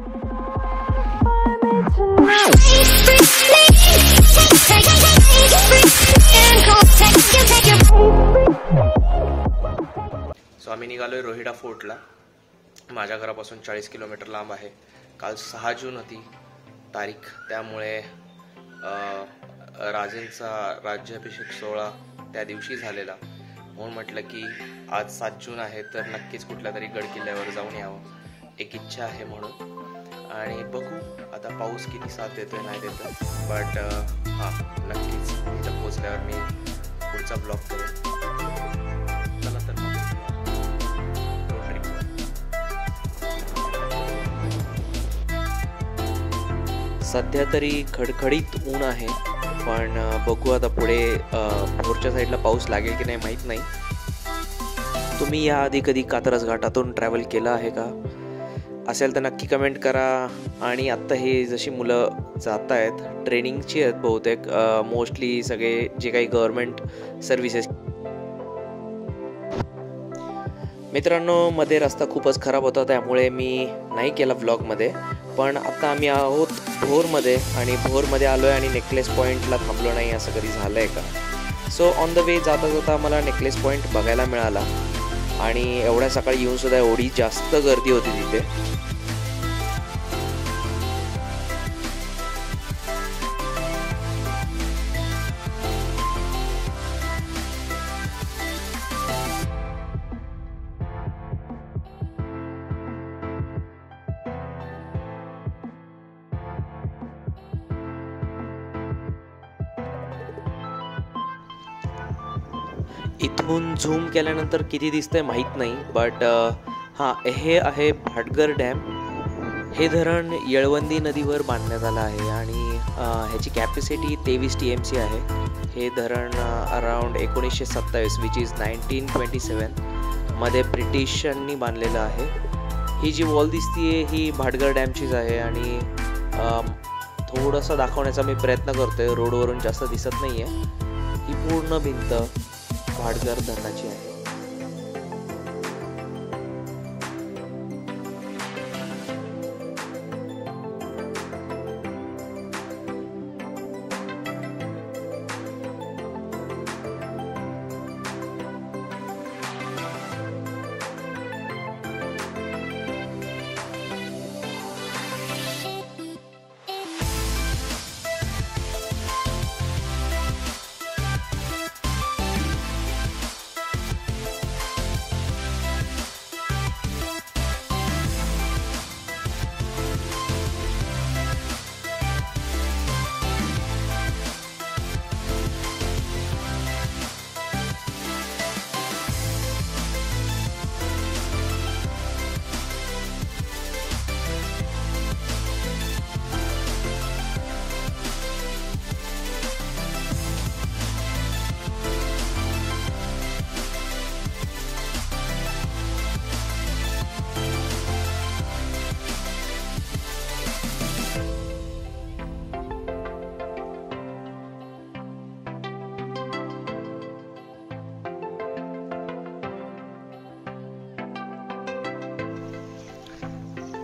So आम्ही निघालोय रोहिडा फोर्टला. माझ्या घरापासून 40 किलोमीटर लांब आहे. काल 6 जून होती तारीख, त्यामुळे राजेंचा राज्याभिषेक सोहळा त्या दिवशी झालेला, म्हणून म्हटलं की आज 7 जून आहे तर नक्कीच कुठल्या तरी गड किल्ल्यावर जाऊन यावं, एक इच्छा आहे म्हणून. आणि बघू आता पाऊस किती साथ देतोय नाही देतोय, बट हां नक्कीच इथं पोचल्यावर मी पुढचा ब्लॉग करेन. चला तर मग सध्या तरी खडखडीत ऊन आहे, पण बघू आता पुढे भोरच्या साईडला पाऊस लागेल की नाही माहीत नाही. तुम्ही याआधी कधी कात्रज घाटातून ट्रॅव्हल केलं आहे का? असेल तर नक्की कमेंट करा. आणि आत्ता हे जशी मुलं जात आहेत ट्रेनिंगची आहेत बहुतेक, मोस्टली सगळे जे काही गव्हर्मेंट सर्व्हिसेस. मित्रांनो, मध्ये रस्ता खूपच खराब होता त्यामुळे मी नाही केला व्लॉगमध्ये, पण आता आम्ही आहोत भोरमध्ये आणि भोरमध्ये आलो आहे आणि नेकलेस पॉईंटला थांबलो नाही असं कधी झालं आहे का? सो ऑन द वे जाता जाता मला नेकलेस पॉईंट बघायला मिळाला आणि एवढ्या सकाळी येऊनसुद्धा एवढी जास्त गर्दी होती तिथे. इथून झूम केल्यानंतर किती दिसतंय माहीत नाही, बट हां हे आहे भाटघर डॅम. हे धरण येळवंदी नदीवर बांधण्यात आलं आहे आणि ह्याची कॅपॅसिटी 23 TMC आहे. हे धरण अराउंड 1927 विच इज 1927 मध्ये ब्रिटिशांनी बांधलेलं आहे. ही जी वॉल दिसतीये ही भाटघर डॅमचीच आहे आणि थोडंसं दाखवण्याचा मी प्रयत्न करतोय, रोडवरून जास्त दिसत नाही आहे. ही पूर्ण भिंत भाटघर धरणाची आहे.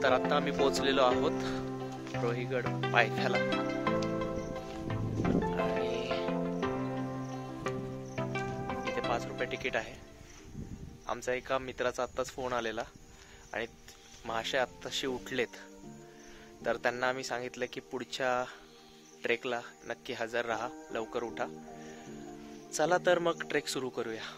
तर आता आम्ही पोहोचलेलो आहोत रोहिगड पायथ्याला आणि इथे 5 रुपये तिकीट आहे. आमचा एका मित्राचा आत्ताच फोन आलेला आणि महाशय आत्ताशी उठलेत, तर त्यांना आम्ही सांगितलं की पुढच्या ट्रेकला नक्की हजर राहा, लवकर उठा. चला तर मग ट्रेक सुरू करूया.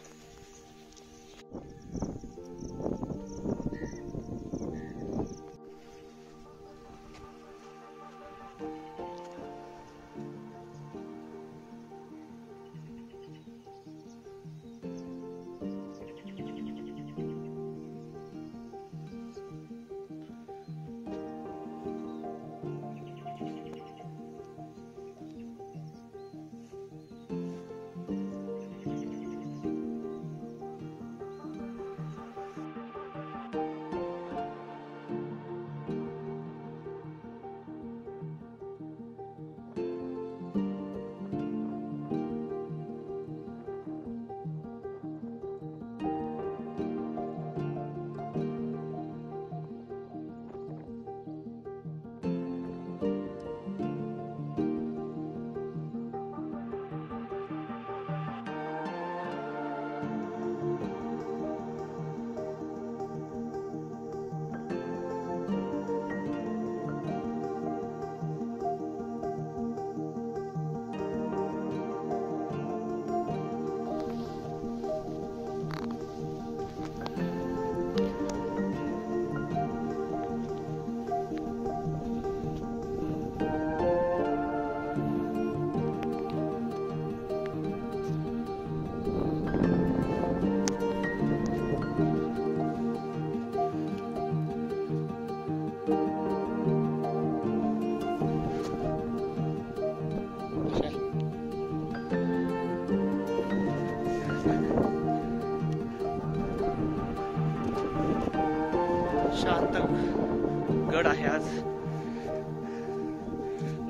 गड आहे आज.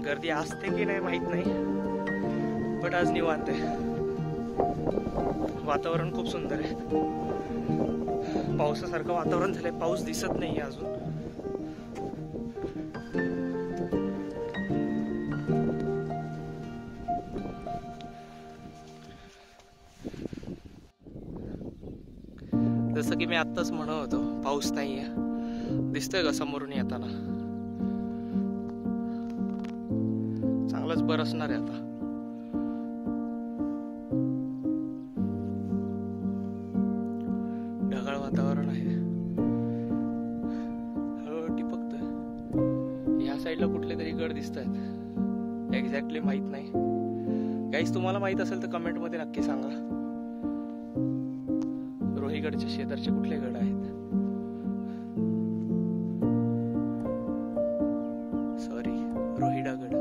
गर्दी असते की नाही माहित नाही, बट आज निवांत आहे. वातावरण खूप सुंदर आहे. पावसासारखं वातावरण झालंय. पाऊस दिसत नाहीये अजून. जसं की मी आत्ताच म्हणत होतो, पाऊस नाहीये. दिसतोय का समोरून येताना? चांगलंच बरसणार आहे आता. ढगाळ वातावरण आहे. हळूहळू टिपकतोय. ह्या साईडला कुठले तरी गड दिसत आहेत. एक्झॅक्टली माहित नाही. गाईस, तुम्हाला माहित असेल तर कमेंट मध्ये नक्की सांगा. रोहीगडच्या शेजारचे कुठले गड आहेत? सॉरी, रोहिडा गड.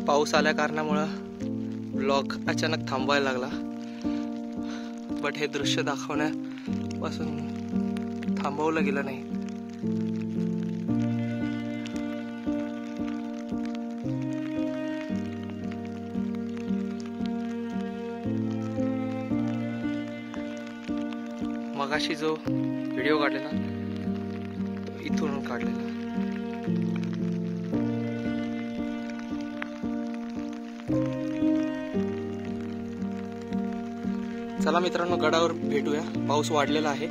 पाऊस आल्या कारणामुळं ब्लॉग अचानक थांबवायला लागला, बट हे दृश्य दाखवण्यापासून थांबवलं गेलं नाही. मगाशी जो व्हिडिओ काढलेला तो इथून काढलेला. चला मित्रांनो, गडावर भेटूया. पाऊस वाढलेला आहे.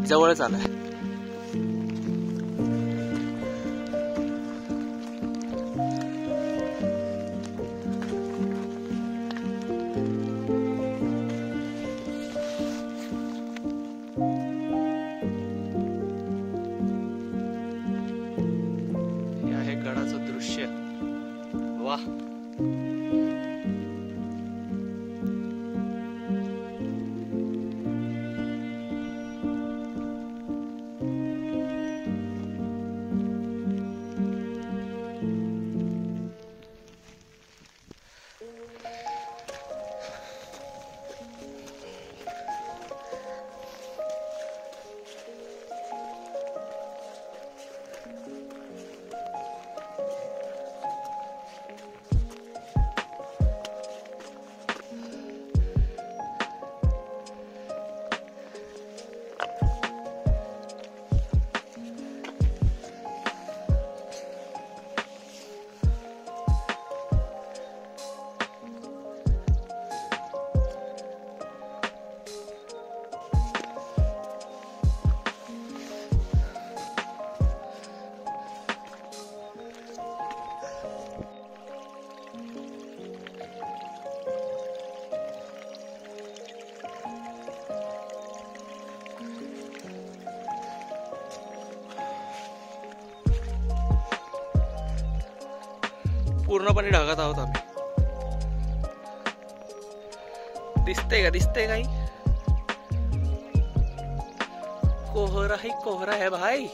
जवळच आलाय. हे आहे गडाचं दृश्य. वाह. पूर्णपणे ढगात आहोत आम्ही. दिसतंय का? दिसतंय काही? कोहरा है भाई.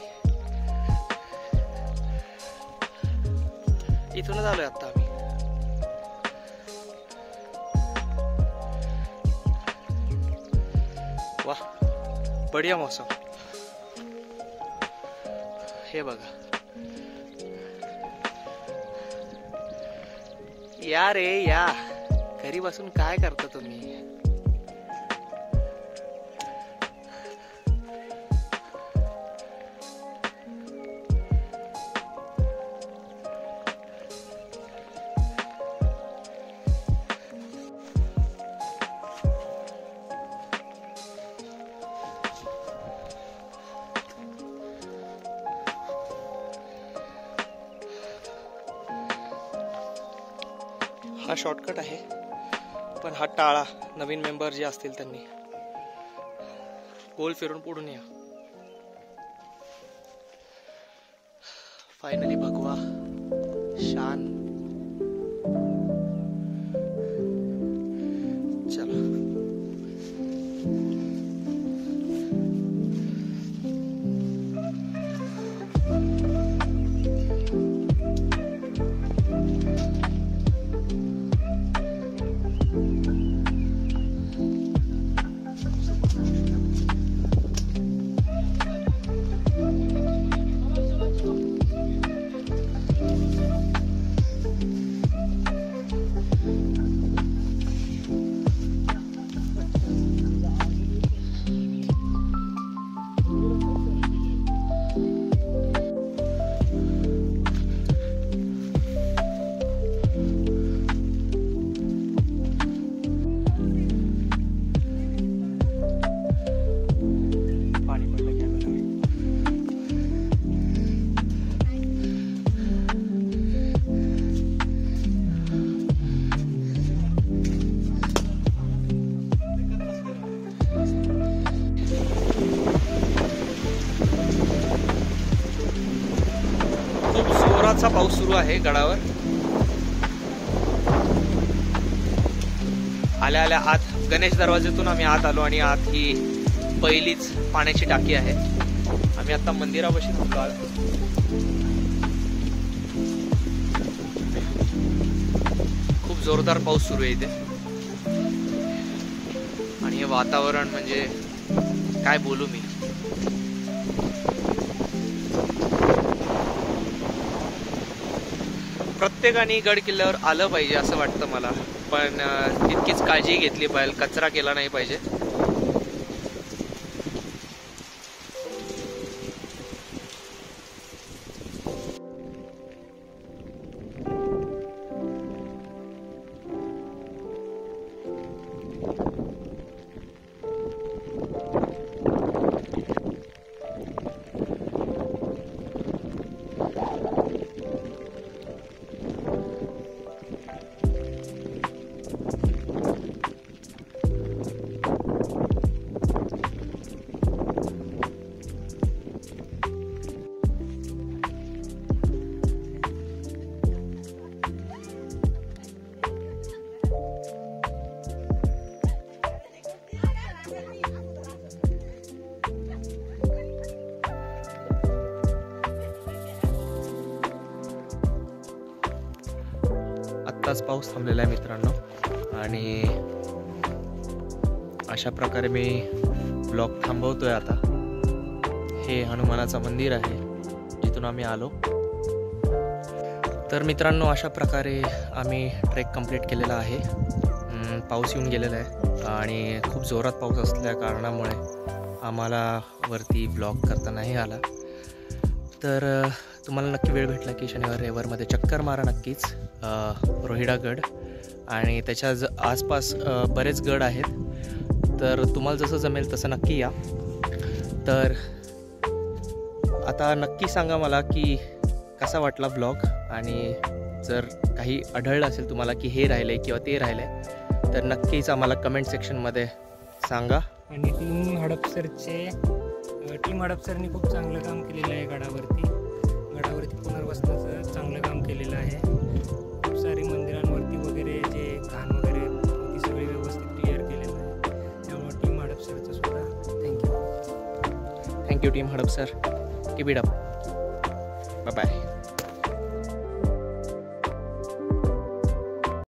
इथूनच आलोय आता आम्ही. वाह, बढिया मौसम. हे बघा. या रे या. घरी बसून काय करता तुम्ही? हा शॉर्टकट आहे, पण हा टाळा. नवीन मेंबर जे असतील त्यांनी गोल फिरून पुढून या. फायनली भगवा शान. जोरदारसा पाऊस सुरू आहे गडावर. आल्या आल्या आत गणेश दरवाजेतून आम्ही आत आलो आणि आत ही पहिलीच पाण्याची टाकी आहे. आम्ही आता मंदिरापाशी थांबलो. खूप जोरदार पाऊस सुरू आहे इथे आणि हे वातावरण म्हणजे काय बोलू मी. प्रत्येकाने गड किल्ल्यावर आलं पाहिजे असं वाटतं मला, पण तितकीच काळजी घेतली पाहिजे, कचरा केला नाही पाहिजे. आत्ताच पाऊस थांबलेला आहे मित्रांनो आणि अशा प्रकारे मी ब्लॉग थांबवतोय आता. हे हनुमानाचं मंदिर आहे जिथून आम्ही आलो. तर मित्रांनो अशा प्रकारे आम्ही ट्रेक कंप्लीट केलेला आहे. पाऊस येऊन गेलेला आहे आणि खूप जोरात पाऊस असल्या कारणामुळे आम्हाला वरती ब्लॉग करता नाही आला. तर तुम्हाला नक्की वेळ भेटला की शनिवार रविवारमध्ये चक्कर मारा नक्कीच. रोहिडागड आणि त्याच्या आसपास बरेच गड आहेत. तर तुम्हाला जसं जमेल तसं नक्की या. तर आता नक्की सांगा मला की कसा वाटला ब्लॉग आणि जर काही आढळलं असेल तुम्हाला की हे राहिले किंवा ते राहिले तर नक्कीच आम्हाला कमेंट सेक्शनमध्ये सांगा. आणि टीम हडपसरनी खूप चांगलं काम केलेलं आहे. गडावरती पुनर्वसनाचं चांगलं काम केलेलं आहे. खूप सारी मंदिरांवरती वगैरे जे घाण वगैरे ती सगळी व्यवस्थित क्लिअर केलेलं आहे. त्यामुळे टीम हडपसरचं सुद्धा thank you team Hadapsar. Keep it up.